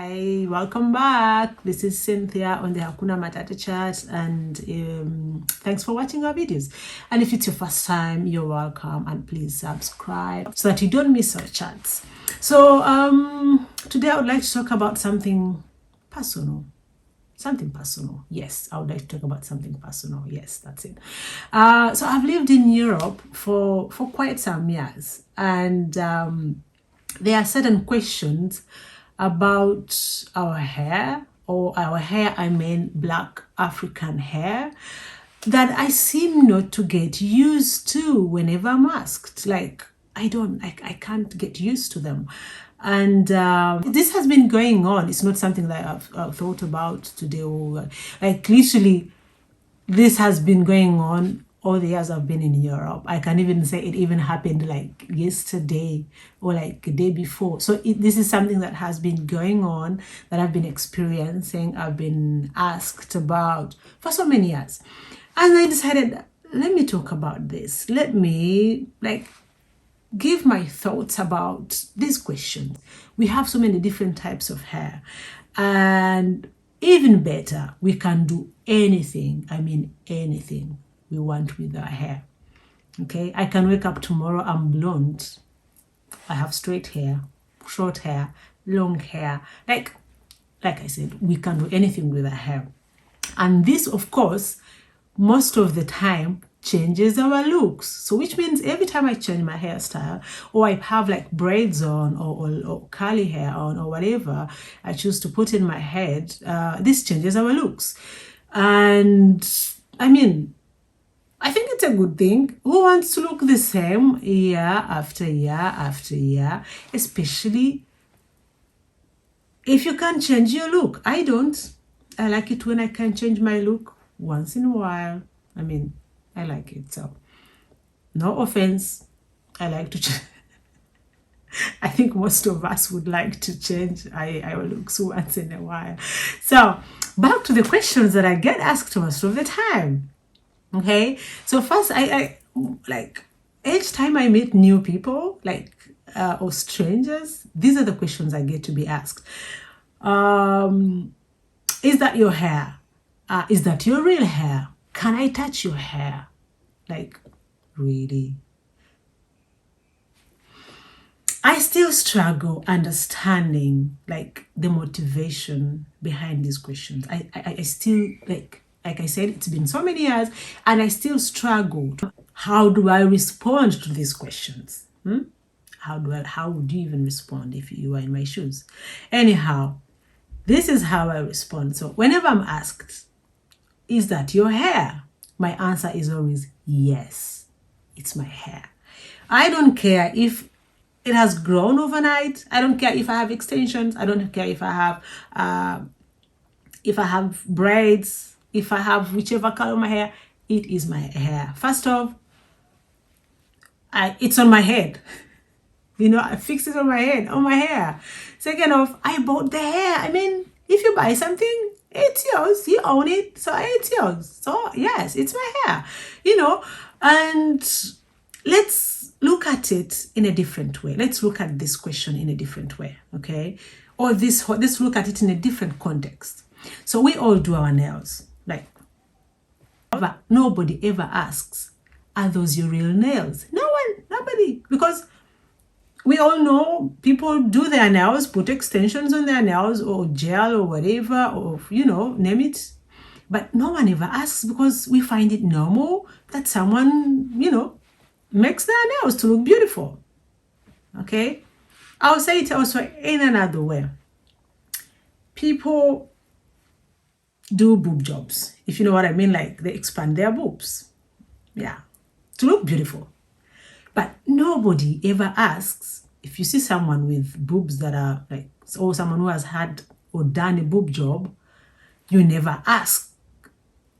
Hi, welcome back. This is Cynthia on the Hakuna Matata chat, and thanks for watching our videos. And if it's your first time, you're welcome, and please subscribe so that you don't miss our chats. So today I would like to talk about something personal. Yes, I would like to talk about something personal. Yes, that's it. So I've lived in Europe for quite some years, and there are certain questions about our hair, I mean Black African hair, that I seem not to get used to whenever I'm asked. Like, I can't get used to them. And this has been going on. It's not something that I've thought about today, or like literally this has been going on all the years I've been in Europe. I can even say it even happened like yesterday or like the day before. So this is something that has been going on, that I've been experiencing, I've been asked about for so many years. And I decided, let me talk about this. Let me give my thoughts about these questions. We have so many different types of hair, and even better, we can do anything, I mean anything we want with our hair. Okay, I can wake up tomorrow, I'm blonde, I have straight hair, short hair, long hair. Like I said, we can do anything with our hair. And this, of course, most of the time changes our looks. So which means every time I change my hairstyle, or I have like braids on, or curly hair on, or whatever I choose to put in my head, this changes our looks. And I mean, I think it's a good thing. Who wants to look the same year after year after year, especially if you can change your look? I don't. I like it when I can change my look once in a while. I mean, I like it. So no offense, I like to change. I think most of us would like to change our looks once in a while. So back to the questions that I get asked most of the time. Okay, so first, I like each time I meet new people, or strangers, these are the questions I get to be asked. Is that your hair? Is that your real hair? Can I touch your hair? Like, really? I still struggle understanding like the motivation behind these questions. I still like I said, it's been so many years and I still struggle. How do I respond to these questions? How would you even respond if you were in my shoes? Anyhow, this is how I respond. So whenever I'm asked, is that your hair? My answer is always yes, it's my hair. I don't care if it has grown overnight. I don't care if I have extensions. I don't care if I have braids, if I have whichever color of my hair. It is my hair. First off, it's on my head. I fixed it on my head, on my hair. Second off, I bought the hair. I mean, if you buy something, it's yours. You own it, so it's yours. So yes, it's my hair. And let's look at it in a different way. Let's look at this question in a different way, okay? Or let's look at it in a different context. So we all do our nails. Nobody ever asks, are those your real nails? Nobody, because we all know people do their nails, put extensions on their nails, or gel, or whatever, or name it. But no one ever asks, because we find it normal that someone, makes their nails to look beautiful. Okay? I'll say it also in another way. People do boob jobs, if you know what I mean, like they expand their boobs, to look beautiful. But nobody ever asks, if you see someone with boobs that are or someone who has had or done a boob job, you never ask,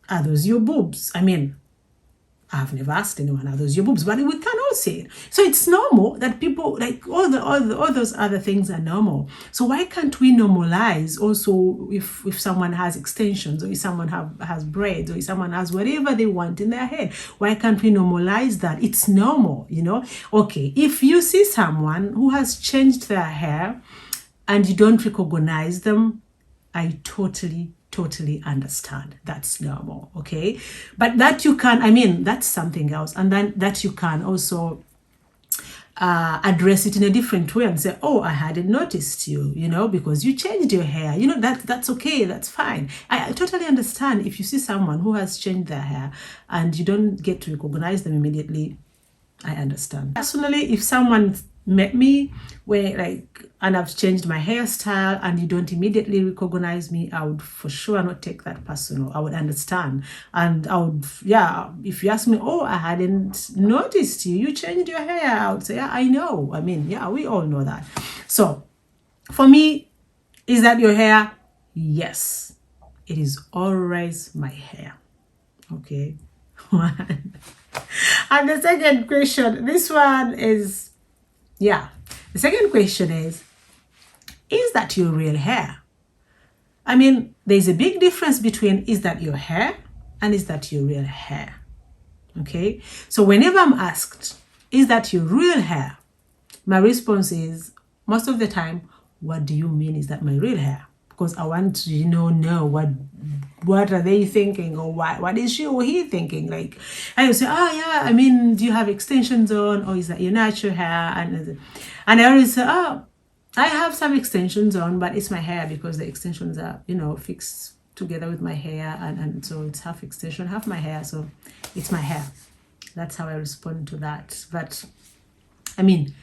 are those your boobs? I mean, I've never asked anyone, are those your boobs? But we can all see it. So it's normal that people, all those other things are normal. So why can't we normalize also if someone has extensions, or if someone has braids, or if someone has whatever they want in their head? Why can't we normalize that? It's normal, Okay, if you see someone who has changed their hair, and you don't recognize them, I totally understand. That's normal, okay? But that you can, I mean, that's something else. And then that you can also address it in a different way and say, oh, I hadn't noticed you, you know, because you changed your hair. You know, that's okay, that's fine. I totally understand if you see someone who has changed their hair and you don't get to recognize them immediately. I understand. Personally, if someone met me and I've changed my hairstyle and you don't immediately recognize me, I would for sure not take that personal. I would understand. And I would, yeah, if you ask me, oh, I hadn't noticed you changed your hair, I would say, yeah, I know. I mean, yeah, we all know that. So for me, is that your hair? Yes, it is always my hair. Okay. And the second question, this one is, yeah, the second question is that your real hair? I mean, there's a big difference between is that your hair and is that your real hair? Okay, so whenever I'm asked, is that your real hair? My response is, most of the time, what do you mean is that my real hair? Because I want to, you know what are they thinking, or what is she or he thinking? Like, I would say, oh yeah, I mean, do you have extensions on, or is that your natural hair? And I always say, oh, I have some extensions on, but it's my hair because the extensions are, you know, fixed together with my hair, and so it's half extension, half my hair, so it's my hair. That's how I respond to that. But I mean,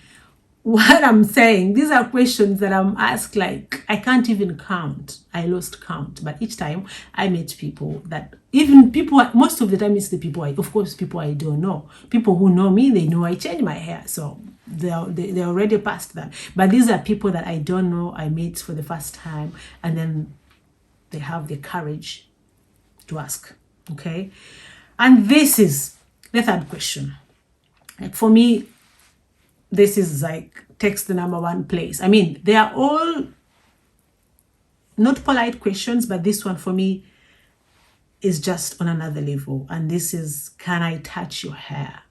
what I'm saying, these are questions that I'm asked, like, I can't even count. I lost count. But each time I meet people that, even people, most of the time it's the people of course, people I don't know. People who know me, they know I change my hair. So they're already past that. But these are people that I don't know, I meet for the first time, and then they have the courage to ask, okay? And this is the third question. Like, for me, this is like, takes the number one place. I mean, they are all not polite questions, but this one for me is just on another level. And this is, can I touch your hair?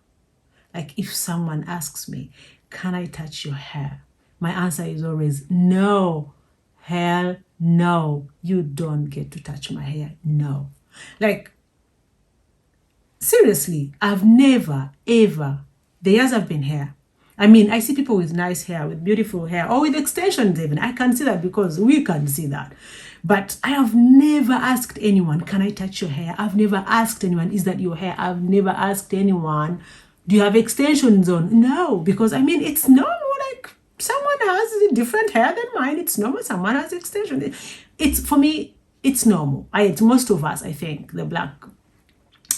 Like, if someone asks me, can I touch your hair? My answer is always no. Hell no. You don't get to touch my hair. No. Like, seriously, I've never, ever, the years I've been here, I mean, I see people with nice hair, with beautiful hair, or with extensions even. I can see that because we can see that. But I have never asked anyone, can I touch your hair? I've never asked anyone, is that your hair? I've never asked anyone, do you have extensions on? No, because I mean, it's normal. Like, someone has a different hair than mine. It's normal. Someone has extensions. It's, for me, it's normal. To most of us, I think, the Black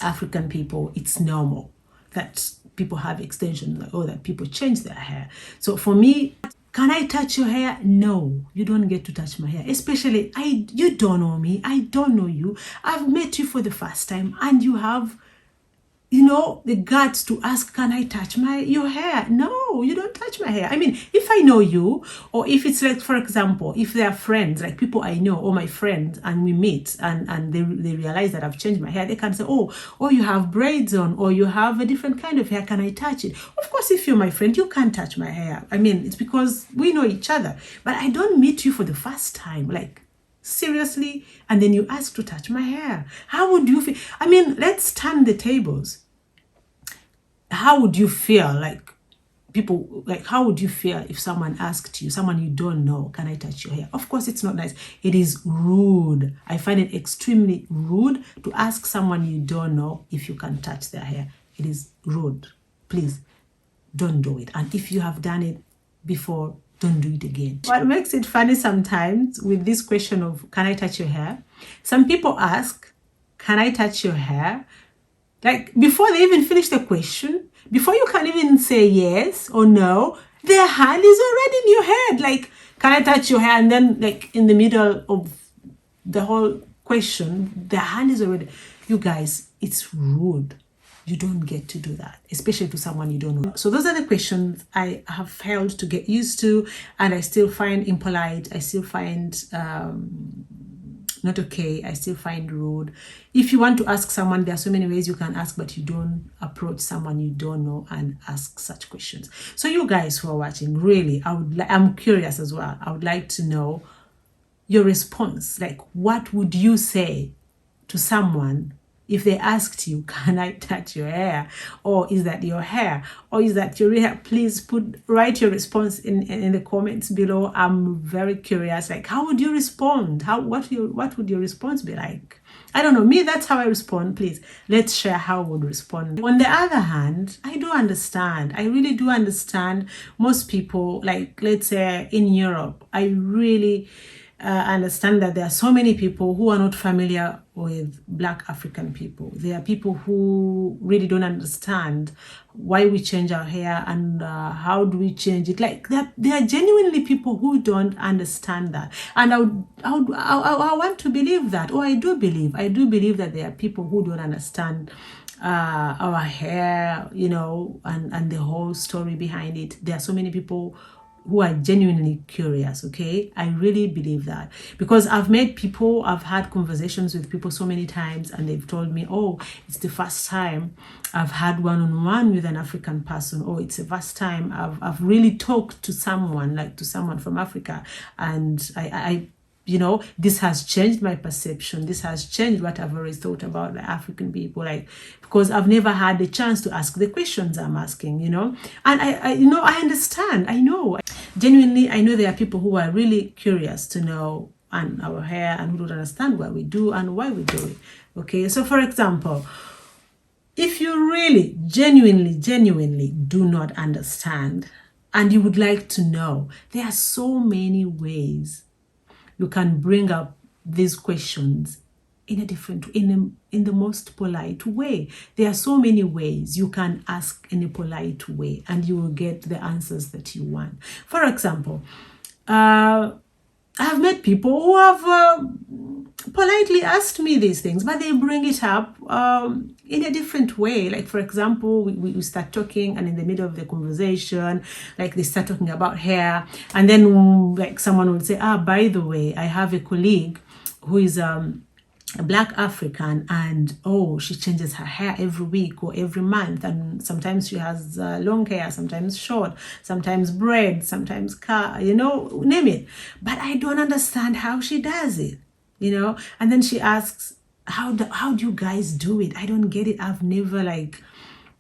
African people, it's normal that people have extensions, or that people change their hair. So for me, can I touch your hair? No, you don't get to touch my hair. Especially, you don't know me. I don't know you. I've met you for the first time, and you have, you know, the guts to ask, can I touch your hair? No, you don't touch my hair. I mean, if I know you, or if it's like, for example, if they are friends, like people I know, or my friends, and we meet, and they realize that I've changed my hair, they can say, oh, you have braids on, or you have a different kind of hair, can I touch it? Of course, if you're my friend, you can't touch my hair. I mean, it's because we know each other. But I don't meet you for the first time, like, seriously, and then you ask to touch my hair. How would you feel? I mean, let's turn the tables. How would you feel? Like, people, like, how would you feel if someone asked you, someone you don't know, can I touch your hair? Of course, it's not nice. It is rude. I find it extremely rude to ask someone you don't know if you can touch their hair. It is rude. Please, don't do it. And if you have done it before, don't do it again. What makes it funny sometimes with this question of, can I touch your hair? Some people ask, can I touch your hair? Like, before they even finish the question, before you can even say yes or no, their hand is already in your head. Like, can I touch your hair? And then, like, in the middle of the whole question, their hand is already... You guys, it's rude. You don't get to do that, especially to someone you don't know. So those are the questions I have failed to get used to, and I still find impolite. I still find not okay. I still find rude. If you want to ask someone, there are so many ways you can ask, but you don't approach someone you don't know and ask such questions. So you guys who are watching, really, I'm curious as well. I would like to know your response. Like, what would you say to someone if they asked you, can I touch your hair? Or is that your hair? Or is that your hair? Please write your response in the comments below. I'm very curious. Like, how would you respond? What would your response be like? I don't know. Me, that's how I respond. Please, let's share how I would respond. On the other hand, I do understand. I really do understand most people, like, let's say in Europe, I really understand that there are so many people who are not familiar with Black African people. There are people who really don't understand why we change our hair and how do we change it. Like, there are genuinely people who don't understand that, and I want to believe that, or I do believe that there are people who don't understand our hair, you know, and the whole story behind it. There are so many people who are genuinely curious, okay? I really believe that, because I've met people, I've had conversations with people so many times, and they've told me, oh, it's the first time I've had one-on-one with an African person, or it's the first time I've really talked to someone, like to someone from Africa, and I you know, this has changed my perception. This has changed what I've always thought about the African people, like, because I've never had the chance to ask the questions I'm asking, you know. And I you know, I understand. I know. Genuinely, I know there are people who are really curious to know and our hair and who don't understand what we do and why we do it. Okay, so for example, if you really genuinely do not understand and you would like to know, there are so many ways you can bring up these questions in a different, in the most polite way. There are so many ways you can ask in a polite way, and you will get the answers that you want. For example, I've met people who have politely asked me these things, but they bring it up in a different way. Like, for example, we start talking, and in the middle of the conversation, like, they start talking about hair, and then like someone would say, by the way, I have a colleague who is a Black African, and oh, she changes her hair every week or every month, and sometimes she has long hair, sometimes short, sometimes braid, sometimes car, you know, name it. But I don't understand how she does it, you know. And then she asks, how do you guys do it? I don't get it. I've never like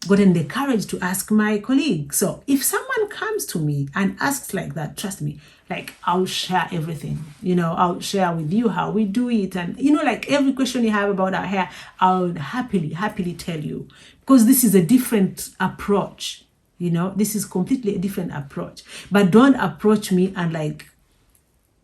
gotten the courage to ask my colleague. So if someone comes to me and asks like that, trust me, like, I'll share everything, you know. I'll share with you how we do it, and you know, like, every question you have about our hair, I'll happily tell you, because this is a different approach, you know. This is completely a different approach. But don't approach me and, like,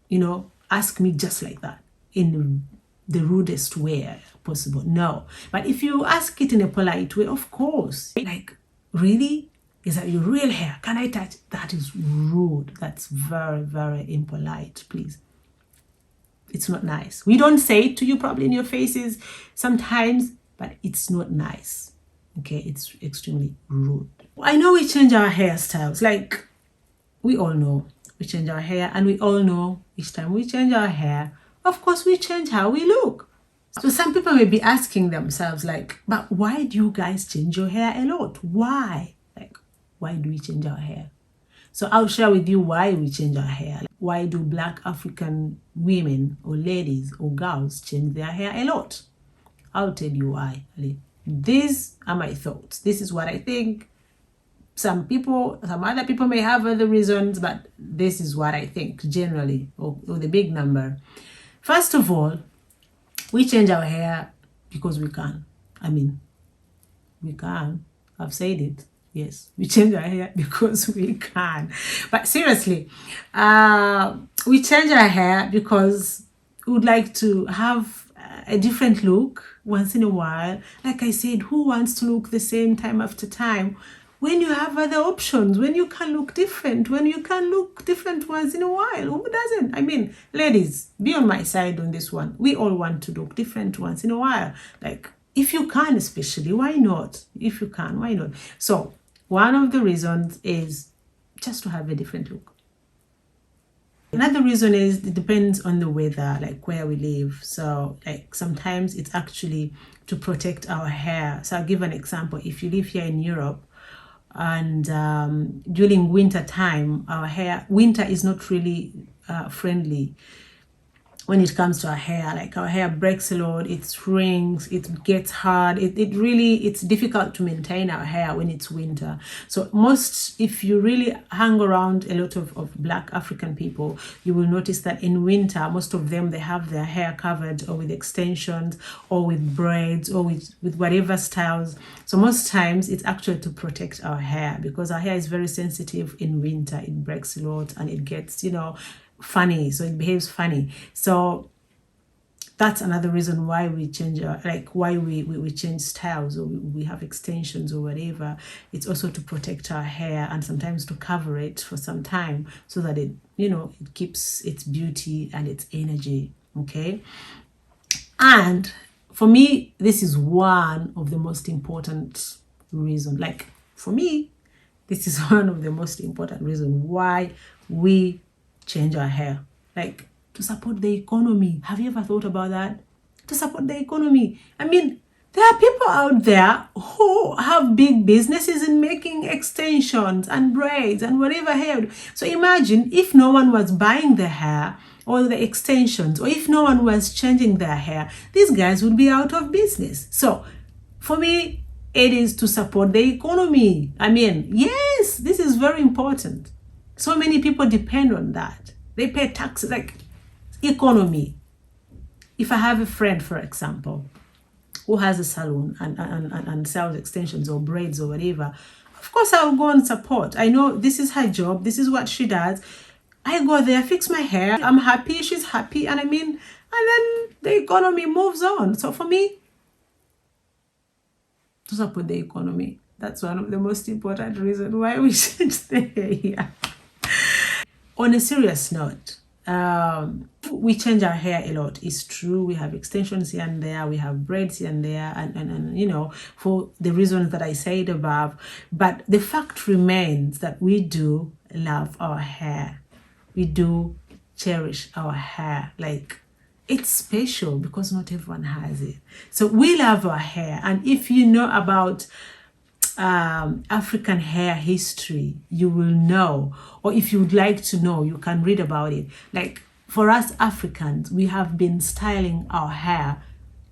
you know, ask me just like that in the rudest way possible. No. But if you ask it in a polite way, of course, like, really, is that your real hair? Can I touch? That is rude. That's very impolite. Please, it's not nice. We don't say it to you probably in your faces sometimes, but it's not nice. Okay, it's extremely rude. I know we change our hairstyles, like, we all know we change our hair, and we all know each time we change our hair, of course, we change how we look. So some people may be asking themselves, like, but why do you guys change your hair a lot? Why? Like, why do we change our hair? So I'll share with you why we change our hair. Why do Black African women or ladies or girls change their hair a lot? I'll tell you why. These are my thoughts. This is what I think. Some other people may have other reasons, but this is what I think generally, or the big number. First of all, we change our hair because we can. I mean, we can. I've said it. Yes, we change our hair because we can. But seriously, we change our hair because we would like to have a different look once in a while. Like I said, who wants to look the same time after time when you have other options, when you can look different, when you can look different once in a while? Who doesn't? I mean, ladies, be on my side on this one. We all want to look different once in a while. Like, if you can, especially, why not? If you can, why not? So one of the reasons is just to have a different look. Another reason is it depends on the weather, like where we live. So like sometimes it's actually to protect our hair. So I'll give an example. If you live here in Europe, and during winter time, winter is not really friendly when it comes to our hair. Like our hair breaks a lot, it shrinks, it gets hard, it's difficult to maintain our hair when it's winter. So if you really hang around a lot of Black African people, you will notice that in winter, most of them, they have their hair covered or with extensions or with braids or with whatever styles. So most times it's actually to protect our hair, because our hair is very sensitive in winter. It breaks a lot and it gets, funny, so it behaves funny. So that's another reason why we change why we change styles, or we have extensions or whatever. It's also to protect our hair and sometimes to cover it for some time so that it keeps its beauty and its energy. Okay. And for me, this is one of the most important reasons. Like for me, this is one of the most important reasons why we change our hair, like to support the economy. Have you ever thought about that? To support the economy. I mean, there are people out there who have big businesses in making extensions and braids and whatever hair. So imagine if no one was buying the hair or the extensions, or if no one was changing their hair, these guys would be out of business. So for me, it is to support the economy. I mean, yes, this is very important. So many people depend on that. They pay taxes, like economy. If I have a friend, for example, who has a salon and sells extensions or braids or whatever, of course I'll go and support. I know this is her job. This is what she does. I go there, fix my hair. I'm happy. She's happy. And then the economy moves on. So for me, to support the economy, that's one of the most important reasons why we should stay here. On a serious note, we change our hair a lot. It's true. We have extensions here and there. We have braids here and there, and for the reasons that I said above. But the fact remains that we do love our hair. We do cherish our hair. Like, it's special because not everyone has it. So we love our hair. And if you know about African hair history, you will know, or if you would like to know, you can read about it. Like for us Africans, we have been styling our hair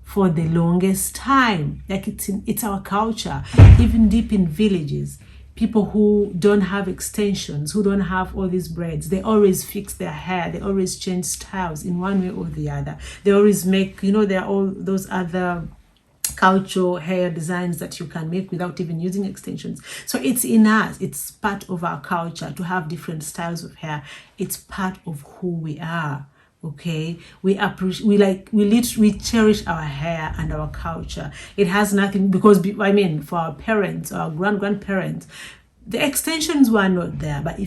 for the longest time. Like it's our culture. Even deep in villages, people who don't have extensions, who don't have all these braids, they always fix their hair. They always change styles in one way or the other. They always make, there are all those other cultural hair designs that you can make without even using extensions. So it's in us. It's part of our culture to have different styles of hair. It's part of who we are. Okay, we cherish our hair and our culture. It has nothing, because for our parents, our grandparents, the extensions were not there. But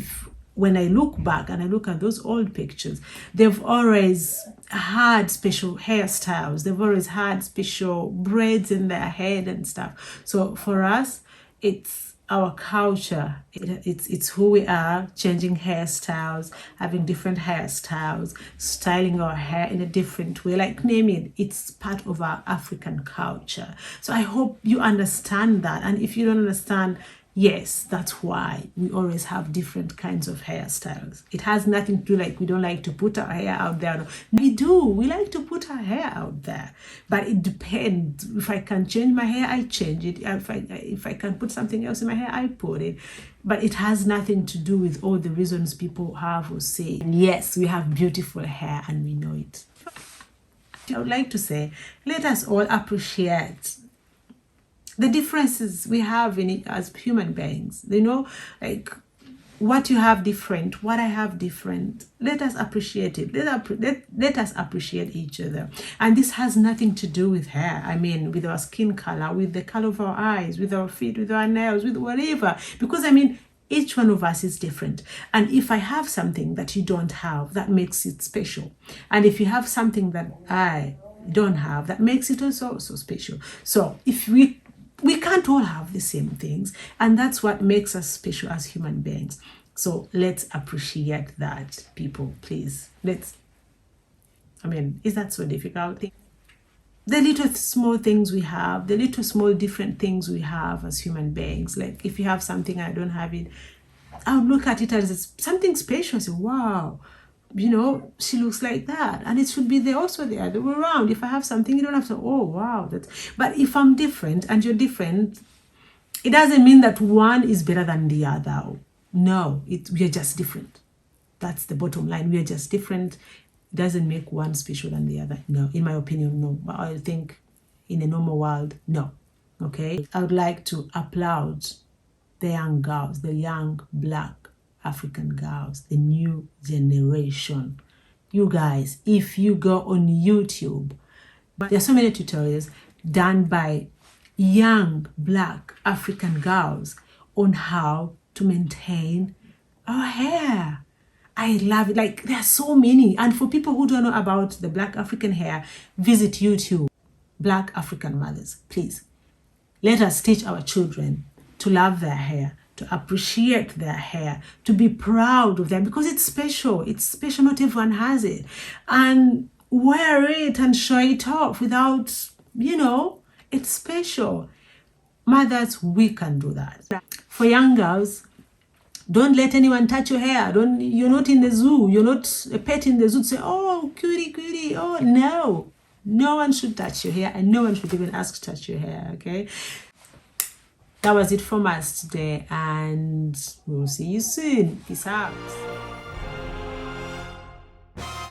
when I look back and I look at those old pictures, they've always had special hairstyles. They've always had special braids in their head and stuff. So for us, it's our culture. It's who we are, changing hairstyles, having different hairstyles, styling our hair in a different way, like name it. It's part of our African culture. So I hope you understand that. And if you don't understand, yes, that's why we always have different kinds of hairstyles. It has nothing to do like we don't like to put our hair out there. No, we do. We like to put our hair out there. But it depends. If I can change my hair, I change it. If I can put something else in my hair, I put it. But it has nothing to do with all the reasons people have or say. And yes, we have beautiful hair and we know it. I would like to say, let us all appreciate the differences we have in it as human beings. Like what you have different, what I have different. Let us appreciate it. Let us appreciate each other. And this has nothing to do with hair. I mean, with our skin color, with the color of our eyes, with our feet, with our nails, with whatever. Because each one of us is different. And if I have something that you don't have, that makes it special. And if you have something that I don't have, that makes it also so special. So if we can't all have the same things, and that's what makes us special as human beings. So let's appreciate that, people, please. Is that so difficult? The little small things we have, the little small different things we have as human beings. Like if you have something, I don't have it, I would look at it as something special. I say, wow, she looks like that. And it should be there also the other way around. If I have something, you don't have to, oh, wow. But if I'm different and you're different, it doesn't mean that one is better than the other. No, we are just different. That's the bottom line. We are just different. It doesn't make one special than the other. No, in my opinion, no. But I think in a normal world, no. Okay? I would like to applaud the young girls, the young Black African girls, the new generation. You guys, if you go on YouTube, there are so many tutorials done by young Black African girls on how to maintain our hair. I love it. Like, there are so many. And for people who don't know about the Black African hair, visit YouTube. Black African mothers, please. Let us teach our children to love their hair, to appreciate their hair, to be proud of them, because it's special. It's special. Not everyone has it. And wear it and show it off without, it's special. Mothers, we can do that. For young girls, don't let anyone touch your hair. You're not in the zoo. You're not a pet in the zoo to say, oh, cutie. Oh, no. No one should touch your hair, and no one should even ask to touch your hair, okay? That was it from us today, and we'll see you soon. Peace out.